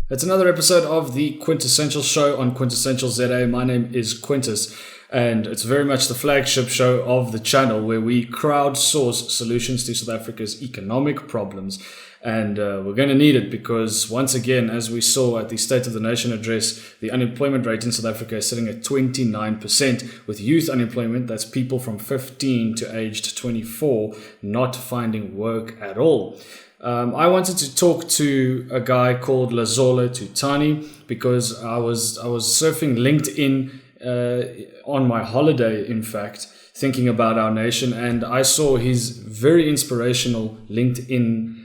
It's another episode of the Quintessential Show on Quintessential ZA. My name is Quintus, and it's very much the flagship show of the channel where we crowdsource solutions to South Africa's economic problems. And we're going to need it because, once again, as we saw at the State of the Nation address, the unemployment rate in South Africa is sitting at 29%, with youth unemployment, that's people from 15 to aged 24, not finding work at all. I wanted to talk to a guy called Lazola Tutani because I was surfing LinkedIn on my holiday, in fact, thinking about our nation, and I saw his very inspirational LinkedIn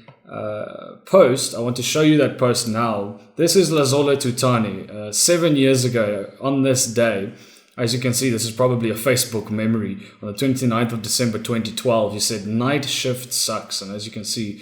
post. I want to show you that post now. This is Lazola Tutani. 7 years ago on this day, as you can see, this is probably a Facebook memory. On the 29th of December 2012, he said, "Night shift sucks." And as you can see,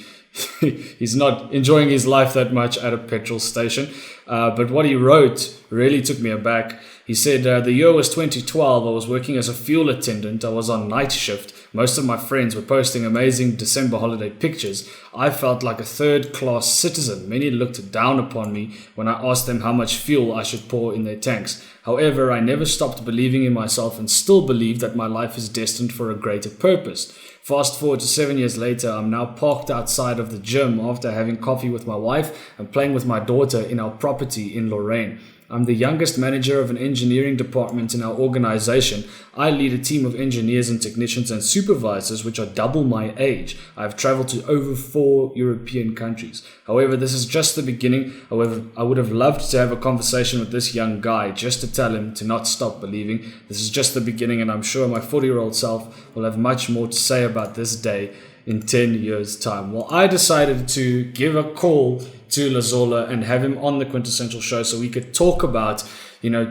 he's not enjoying his life that much at a petrol station. But what he wrote really took me aback. He said, the year was 2012. I was working as a fuel attendant. I was on night shift. Most of my friends were posting amazing December holiday pictures. I felt like a third-class citizen. Many looked down upon me when I asked them how much fuel I should pour in their tanks. However, I never stopped believing in myself and still believe that my life is destined for a greater purpose. Fast forward to 7 years later, I'm now parked outside of the gym after having coffee with my wife and playing with my daughter in our property in Lorraine. I'm the youngest manager of an engineering department in our organization. I lead a team of engineers and technicians and supervisors which are double my age. I've traveled to over 4 European countries. However, this is just the beginning. However, I would have loved to have a conversation with this young guy just to tell him to not stop believing. This is just the beginning, and I'm sure my 40-year-old self will have much more to say about this day in 10 years' time. Well, I decided to give a call to Lazola and have him on the Quintessential Show so we could talk about,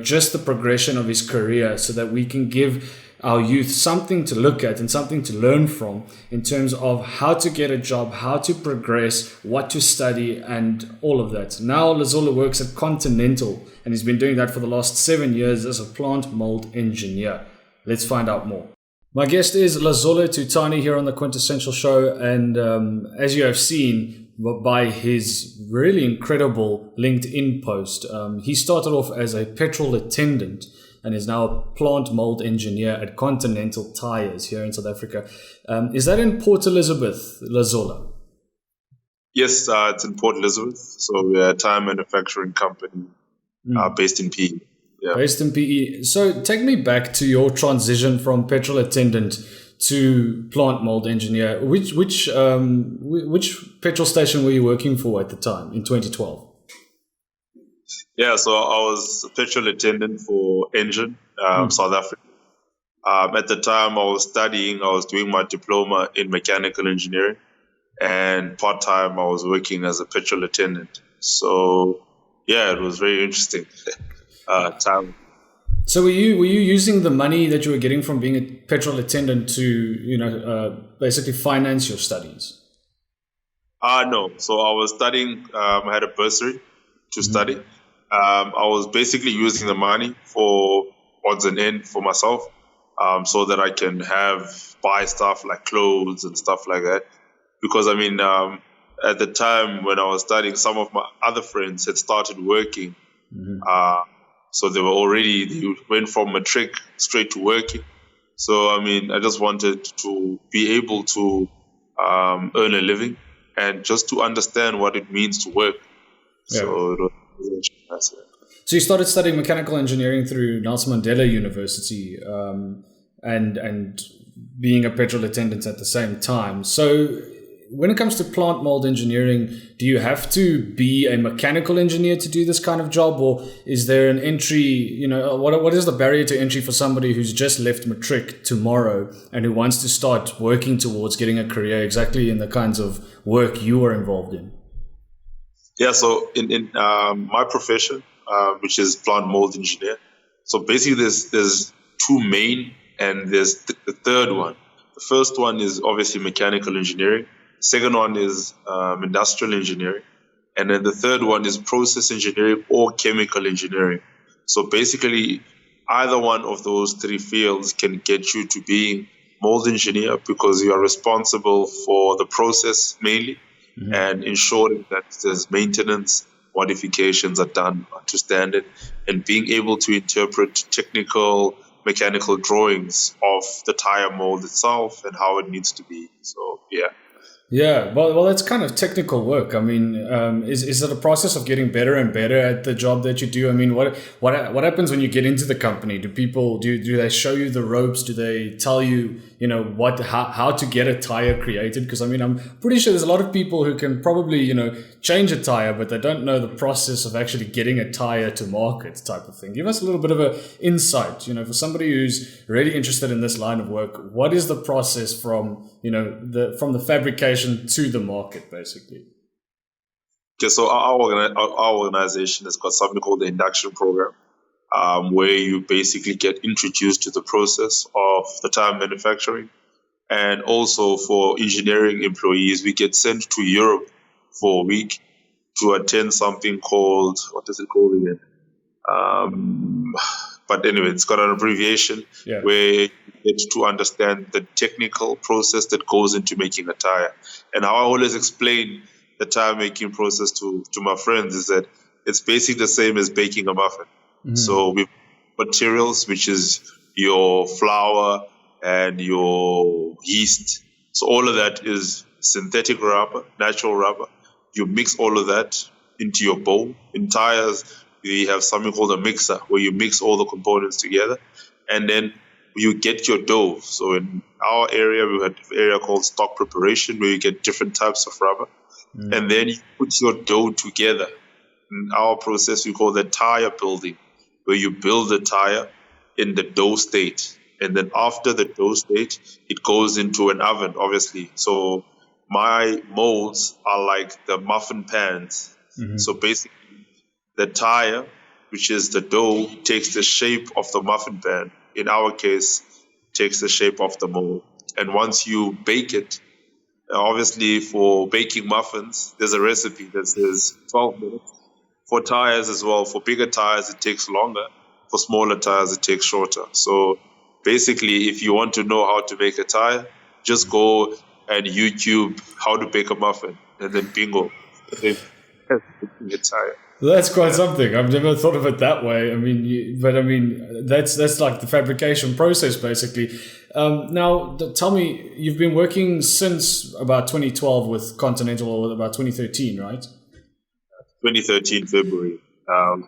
just the progression of his career so that we can give our youth something to look at and something to learn from in terms of how to get a job, how to progress, what to study, and all of that. Now Lazola works at Continental, and he's been doing that for the last 7 years as a plant mould engineer. Let's find out more. My guest is Lazola Tutani here on the Quintessential Show, and as you have seen by his really incredible LinkedIn post, he started off as a petrol attendant and is now a plant mould engineer at Continental Tires here in South Africa. Is that in Port Elizabeth, Lazola? Yes, it's in Port Elizabeth. So we're a tire manufacturing company based in PE. Yeah. Based in PE. So take me back to your transition from petrol attendant to plant mould engineer. Which petrol station were you working for at the time in 2012? Yeah, so I was a petrol attendant for Engen, South Africa. At the time I was studying, I was doing my diploma in mechanical engineering, and part-time I was working as a petrol attendant. So yeah, it was very interesting. Time. So were you using the money that you were getting from being a petrol attendant to basically finance your studies? No. So I was studying. I had a bursary to study. I was basically using the money for odds and ends for myself, so that I can buy stuff like clothes and stuff like that. Because at the time when I was studying, some of my other friends had started working. So they went from matric straight to working. So, I just wanted to be able to earn a living and just to understand what it means to work. Yeah. So you started studying mechanical engineering through Nelson Mandela University and being a petrol attendant at the same time. So when it comes to plant mould engineering, do you have to be a mechanical engineer to do this kind of job, or is there an entry, what is the barrier to entry for somebody who's just left matric tomorrow and who wants to start working towards getting a career exactly in the kinds of work you are involved in? Yeah, so in my profession, which is plant mould engineer, so basically there's two main, and there's the third one. The first one is obviously mechanical engineering. Second one is industrial engineering. And then the third one is process engineering or chemical engineering. So basically, either one of those three fields can get you to being mold engineer because you are responsible for the process mainly and ensuring that there's maintenance modifications are done to standard, and being able to interpret technical mechanical drawings of the tire mold itself and how it needs to be. So, yeah. Yeah, well, that's kind of technical work. I mean, is it a process of getting better and better at the job that you do? I mean, what happens when you get into the company? Do people do they show you the ropes? Do they tell you, how to get a tire created? Because I mean, I'm pretty sure there's a lot of people who can probably, change a tire, but they don't know the process of actually getting a tire to market, type of thing. Give us a little bit of an insight, for somebody who's really interested in this line of work. What is the process from the fabrication to the market, basically? Okay, so our organization has got something called the induction program, where you basically get introduced to the process of the tire manufacturing. And also for engineering employees, we get sent to Europe for a week to attend something called, what is it called again? But anyway, it's got an abbreviation where you get to understand the technical process that goes into making a tire. And how I always explain the tire making process to my friends is that it's basically the same as baking a muffin. Mm-hmm. So with materials, which is your flour and your yeast. So all of that is synthetic rubber, natural rubber. You mix all of that into your bowl. In tires, we have something called a mixer, where you mix all the components together, and then you get your dough. So in our area, we had an area called stock preparation, where you get different types of rubber, and then you put your dough together. In our process, we call that tire building, where you build the tire in the dough state, and then after the dough state, it goes into an oven, obviously. So my molds are like the muffin pans. Mm-hmm. So basically, the tire, which is the dough, takes the shape of the muffin pan. In our case, takes the shape of the mold. And once you bake it, obviously for baking muffins, there's a recipe that says 12 minutes. For tires as well, for bigger tires, it takes longer. For smaller tires, it takes shorter. So basically, if you want to know how to bake a tire, just go and YouTube how to bake a muffin, and then bingo, a tire. That's quite something. I've never thought of it that way. I mean, that's like the fabrication process, basically. Now, tell me, you've been working since about 2012 with Continental, or about 2013, right? 2013 February. It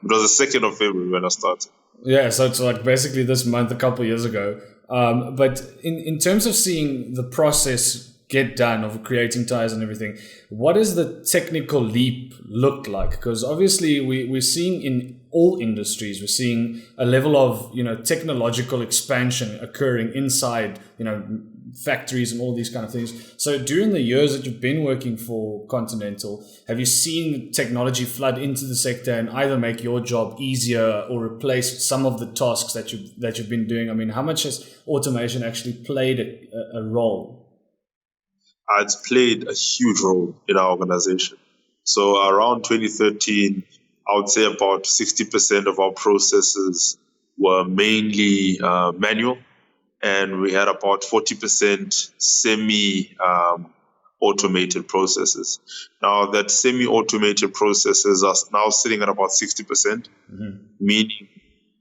was the 2nd of February when I started. Yeah, so it's like basically this month, a couple of years ago. But in terms of seeing the process get done of creating tires and everything, what does the technical leap look like? Because obviously we're seeing in all industries, we're seeing a level of technological expansion occurring inside factories and all these kind of things. So during the years that you've been working for Continental, have you seen technology flood into the sector and either make your job easier or replace some of the tasks that you've been doing? I mean, how much has automation actually played a role? It's played a huge role in our organization. So around 2013, I would say about 60% of our processes were mainly manual, and we had about 40% semi-automated processes. Now that semi-automated processes are now sitting at about 60%, meaning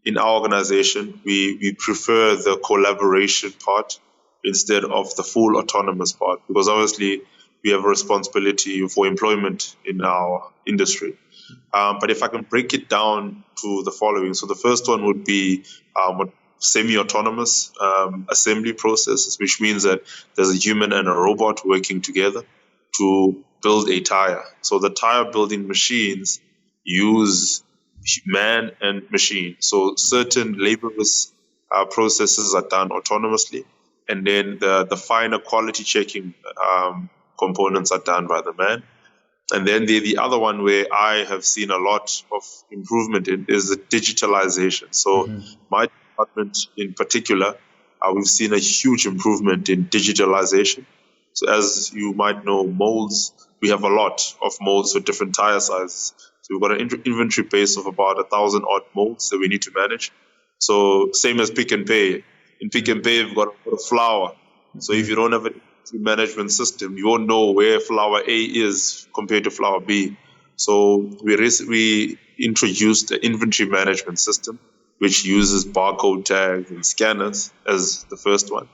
in our organization, we prefer the collaboration part instead of the full autonomous part, because obviously we have a responsibility for employment in our industry. But if I can break it down to the following. So the first one would be semi-autonomous assembly processes, which means that there's a human and a robot working together to build a tire. So the tire building machines use man and machine. So certain laborious processes are done autonomously, and then the finer quality checking components are done by the man. And then the other one where I have seen a lot of improvement in is the digitalization. So my department in particular, we've seen a huge improvement in digitalization. So as you might know, molds, we have a lot of molds for different tire sizes. So we've got an inventory base of about 1,000 odd molds that we need to manage. So same as Pick and Pay. In Pick and Pay, we've got a flour. So if you don't have a management system, you won't know where flour A is compared to flour B. So we introduced the inventory management system, which uses barcode tags and scanners as the first one.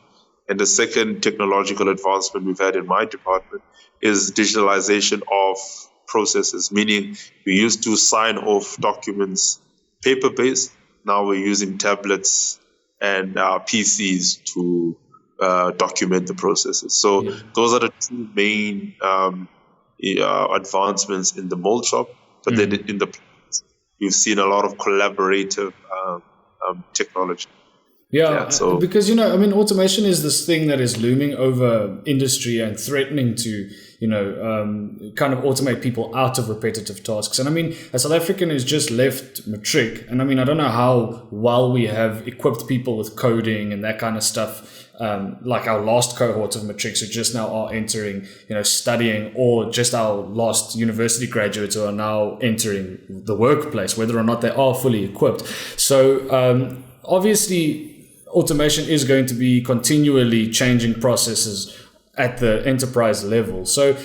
And the second technological advancement we've had in my department is digitalization of processes, meaning we used to sign off documents paper-based. Now we're using tablets and PCs to document the processes. So those are the two main advancements in the mold shop. But then in the we've seen a lot of collaborative technology. So because, automation is this thing that is looming over industry and threatening to, kind of automate people out of repetitive tasks. And a South African who's just left matric, and I don't know how well we have equipped people with coding and that kind of stuff. Like our last cohort of matrics who just now are entering, studying, or just our last university graduates who are now entering the workplace, whether or not they are fully equipped. So obviously, automation is going to be continually changing processes at the enterprise level. So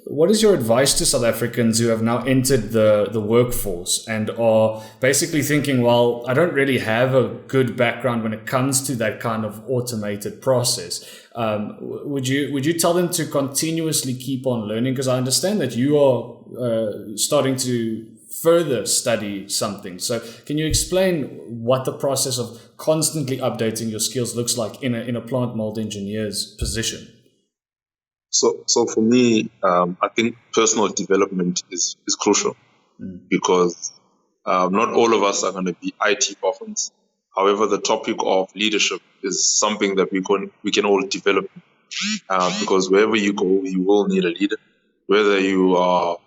what is your advice to South Africans who have now entered the workforce and are basically thinking, well, I don't really have a good background when it comes to that kind of automated process? Would you tell them to continuously keep on learning? Because I understand that you are starting to further study something. So can you explain what the process of constantly updating your skills looks like in a plant mold engineer's position? So for me, I think personal development is crucial because not all of us are going to be IT buffons. However, the topic of leadership is something that we can all develop because wherever you go, you will need a leader. Whether you are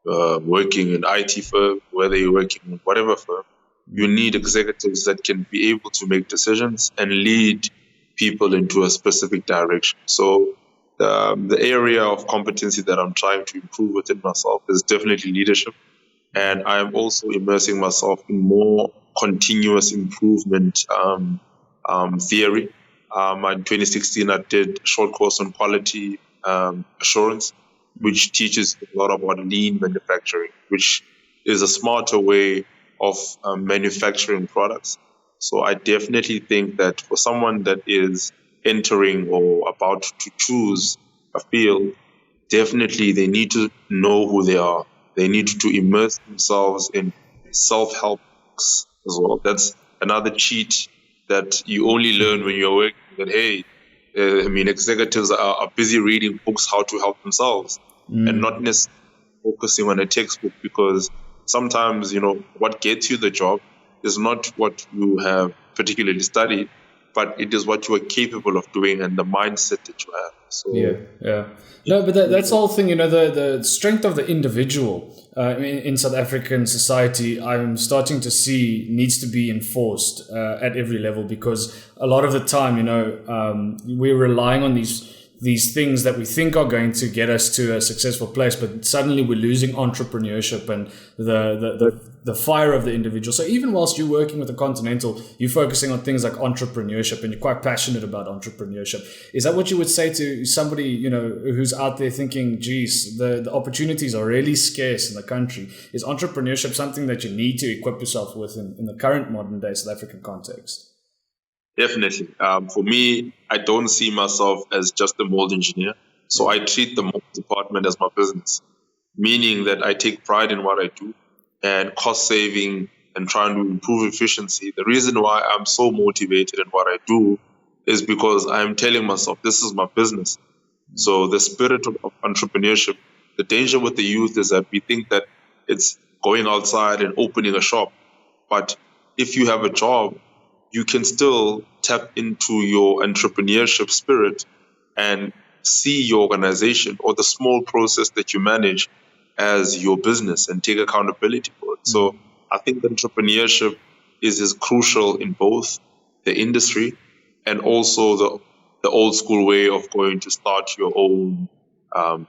working in IT firm, whether you're working in whatever firm, you need executives that can be able to make decisions and lead people into a specific direction. So the area of competency that I'm trying to improve within myself is definitely leadership. And I'm also immersing myself in more continuous improvement theory. In 2016, I did a short course on quality assurance, which teaches a lot about lean manufacturing, which is a smarter way of manufacturing products. So I definitely think that for someone that is entering or about to choose a field, definitely they need to know who they are. They need to immerse themselves in self-help books as well. That's another cheat that you only learn when you're working. That, hey, executives are busy reading books how to help themselves and not necessarily focusing on a textbook, because sometimes, what gets you the job is not what you have particularly studied, but it is what you are capable of doing and the mindset that you have. So yeah. No, but that's the whole thing, the strength of the individual in South African society, I'm starting to see needs to be enforced at every level, because a lot of the time, we're relying on these things that we think are going to get us to a successful place, but suddenly we're losing entrepreneurship and the fire of the individual. So even whilst you're working with the Continental, you're focusing on things like entrepreneurship and you're quite passionate about entrepreneurship. Is that what you would say to somebody, who's out there thinking, geez, the opportunities are really scarce in the country? Is entrepreneurship something that you need to equip yourself with in the current modern day South African context? Definitely. For me, I don't see myself as just a mold engineer. So I treat the mold department as my business, meaning that I take pride in what I do and cost saving and trying to improve efficiency. The reason why I'm so motivated in what I do is because I'm telling myself this is my business. So the spirit of entrepreneurship, the danger with the youth is that we think that it's going outside and opening a shop. But if you have a job, you can still tap into your entrepreneurship spirit and see your organization or the small process that you manage as your business and take accountability for it. So I think entrepreneurship is as crucial in both the industry and also the old school way of going to start your own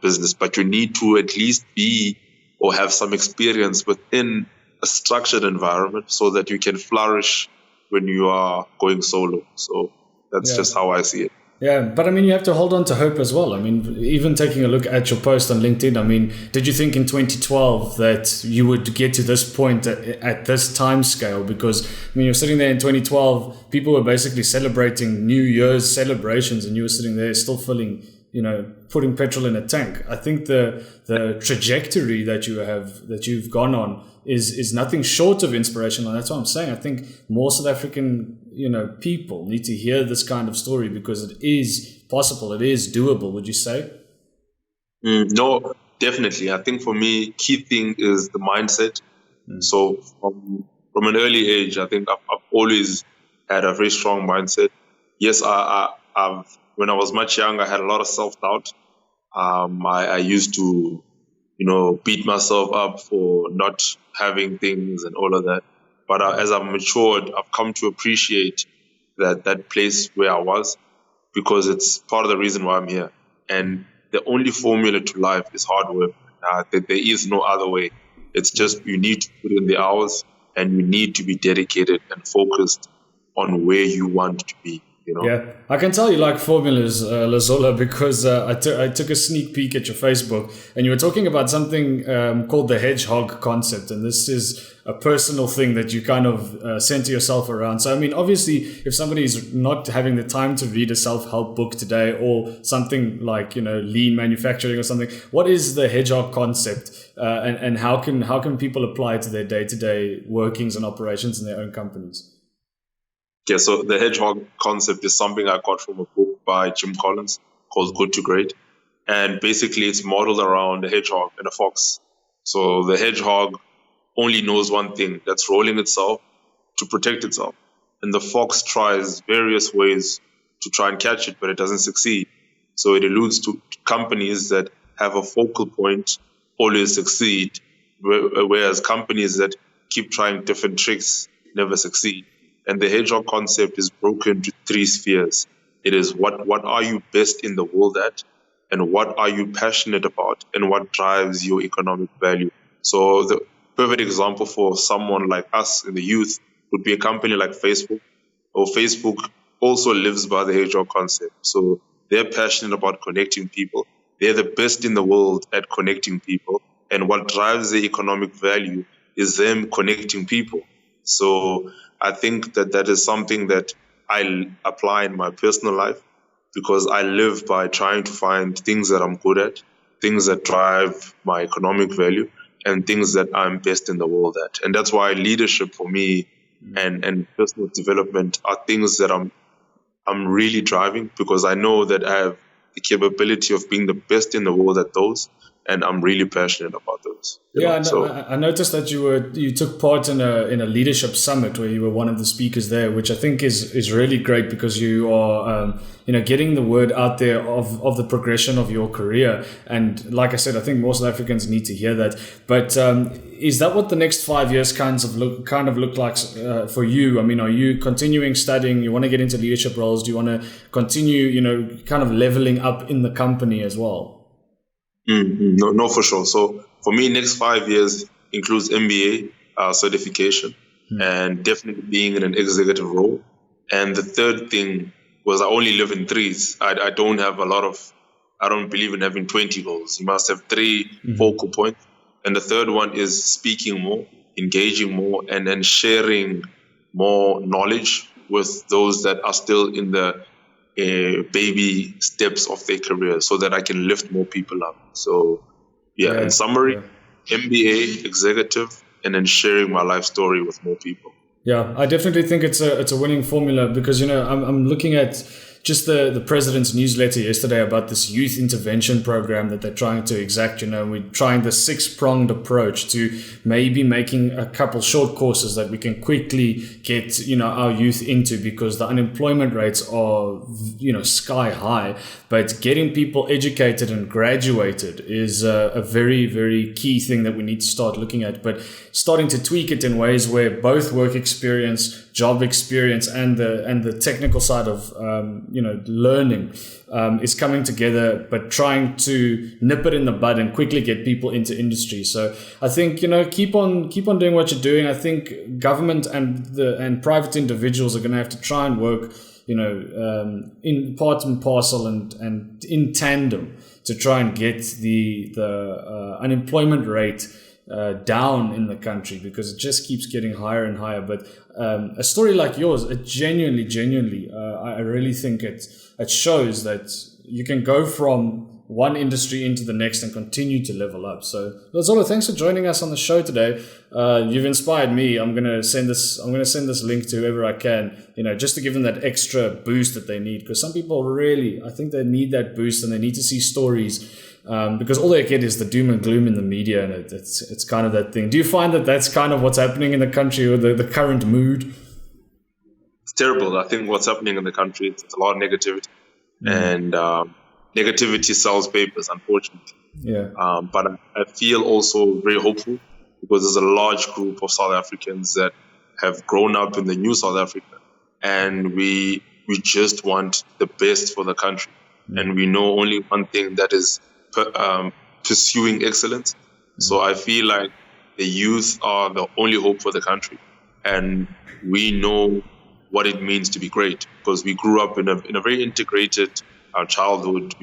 business. But you need to at least be or have some experience within a structured environment so that you can flourish when you are going solo. So that's just how I see it. Yeah, but I mean, you have to hold on to hope as well. I mean, even taking a look at your post on LinkedIn, I mean, did you think in 2012 that you would get to this point at this time scale? Because, I mean, you're sitting there in 2012, people were basically celebrating New Year's celebrations, and you were sitting there still filling, putting petrol in a tank. I think the trajectory that you've gone on is nothing short of inspirational. And that's what I'm saying. I think more South African people need to hear this kind of story because it is possible, it is doable, would you say? No, definitely. I think for me, key thing is the mindset. So from an early age, I think I've always had a very strong mindset. Yes, I've when I was much younger, I had a lot of self-doubt. I used to, beat myself up for not having things and all of that. But as I've matured, I've come to appreciate that place where I was, because it's part of the reason why I'm here. And the only formula to life is hard work. There is no other way. It's just you need to put in the hours, and you need to be dedicated and focused on where you want to be. Yeah, I can tell you like formulas, Lazola, because I took a sneak peek at your Facebook, and you were talking about something called the Hedgehog Concept, and this is a personal thing that you kind of center yourself around. So, I mean, obviously, if somebody is not having the time to read a self-help book today, or something like lean manufacturing or something, what is the Hedgehog Concept, and how can people apply it to their day-to-day workings and operations in their own companies? Yeah, so the Hedgehog Concept is something I got from a book by Jim Collins called Good to Great. And basically it's modeled around a hedgehog and a fox. So the hedgehog only knows one thing, that's rolling itself to protect itself. And the fox tries various ways to try and catch it, but it doesn't succeed. So it alludes to companies that have a focal point always succeed, whereas companies that keep trying different tricks never succeed. And the Hedgehog Concept is broken into three spheres. It is what are you best in the world at, and what are you passionate about, and what drives your economic value. So the perfect example for someone like us in the youth would be a company like Facebook. Or Facebook also lives by the Hedgehog Concept. So they're passionate about connecting people. They're the best in the world at connecting people. And what drives their economic value is them connecting people. So I think that is something that I apply in my personal life, because I live by trying to find things that I'm good at, things that drive my economic value, and things that I'm best in the world at. And that's why leadership for me and personal development are things that I'm really driving, because I know that I have the capability of being the best in the world at those. And I'm really passionate about those. I noticed that you took part in a leadership summit where you were one of the speakers there, which I think is really great, because you are getting the word out there of the progression of your career. And like I said, I think most South Africans need to hear that. But is that what the next 5 years kind of look like for you? I mean, are you continuing studying? You want to get into leadership roles? Do you want to continue kind of leveling up in the company as well? No, for sure. So for me, next 5 years includes MBA certification and definitely being in an executive role. And the third thing was I only live in threes. I don't believe in having 20 goals. You must have three focal points. And the third one is speaking more, engaging more, and then sharing more knowledge with those that are still in the baby steps of their career, so that I can lift more people up. So in summary, MBA, executive, and then sharing my life story with more people. Yeah, I definitely think it's a winning formula, because I'm looking at just the president's newsletter yesterday about this youth intervention program that they're trying to exact. We're trying the 6-pronged approach to maybe making a couple short courses that we can quickly get our youth into, because the unemployment rates are sky high. But getting people educated and graduated is a very, very key thing that we need to start looking at. But starting to tweak it in ways where both work experience, job experience, and the technical side of learning is coming together, but trying to nip it in the bud and quickly get people into industry. So I think keep on doing what you're doing. I think government and private individuals are going to have to try and work in part and parcel and in tandem to try and get the unemployment rate down in the country, because it just keeps getting higher and higher. But a story like yours, it genuinely, I really think it shows that you can go from one industry into the next and continue to level up. So Lazola, thanks for joining us on the show today. You've inspired me. I'm gonna send this link to whoever I can, just to give them that extra boost that they need, because some people really, I think they need that boost and they need to see stories, because all they get is the doom and gloom in the media, and it's kind of that thing. Do you find that that's kind of what's happening in the country, or the current mood? It's terrible. I think what's happening in the country, it's a lot of negativity, and negativity sells papers, unfortunately. Yeah. But I feel also very hopeful, because there's a large group of South Africans that have grown up in the new South Africa, and we just want the best for the country, and we know only one thing, that is pursuing excellence. So I feel like the youth are the only hope for the country, and we know what it means to be great, because we grew up in a very integrated childhood,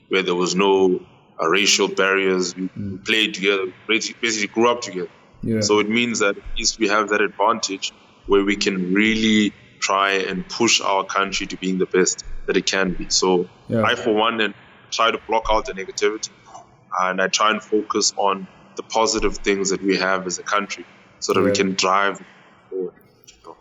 where there was no racial barriers. We played together, basically grew up together. Yeah. So it means that at least we have that advantage where we can really try and push our country to being the best that it can be. So I, for one, try to block out the negativity, and I try and focus on the positive things that we have as a country, so that we can drive forward.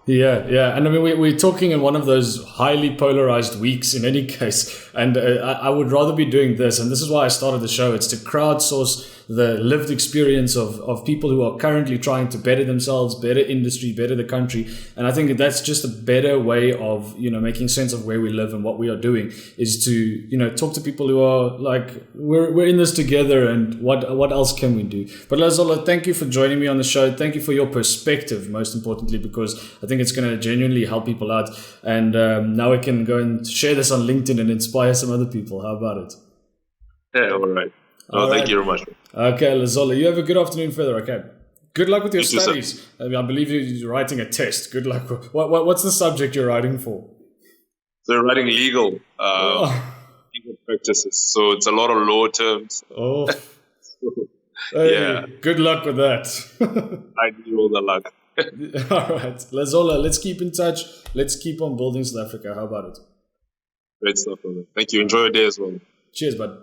Yeah. And I mean, we're talking in one of those highly polarized weeks in any case. And I would rather be doing this. And this is why I started the show. It's to crowdsource the lived experience of people who are currently trying to better themselves, better industry, better the country. And I think that's just a better way of, making sense of where we live and what we are doing, is to, talk to people who are like, we're in this together, and what else can we do? But Lazola, thank you for joining me on the show. Thank you for your perspective, most importantly, because I think it's going to genuinely help people out. And now we can go and share this on LinkedIn and inspire some other people. How about it? Yeah, all right. Thank you very much. Okay, Lazola, you have a good afternoon further, okay? Good luck with your studies. Too, I believe you're writing a test. Good luck. What's the subject you're writing for? So we're writing legal practices. So it's a lot of law terms. Oh. Hey, good luck with that. I give you all the luck. All right. Lazola, let's keep in touch. Let's keep on building South Africa. How about it? Great stuff, brother. Thank you. Enjoy your day as well. Cheers, bud.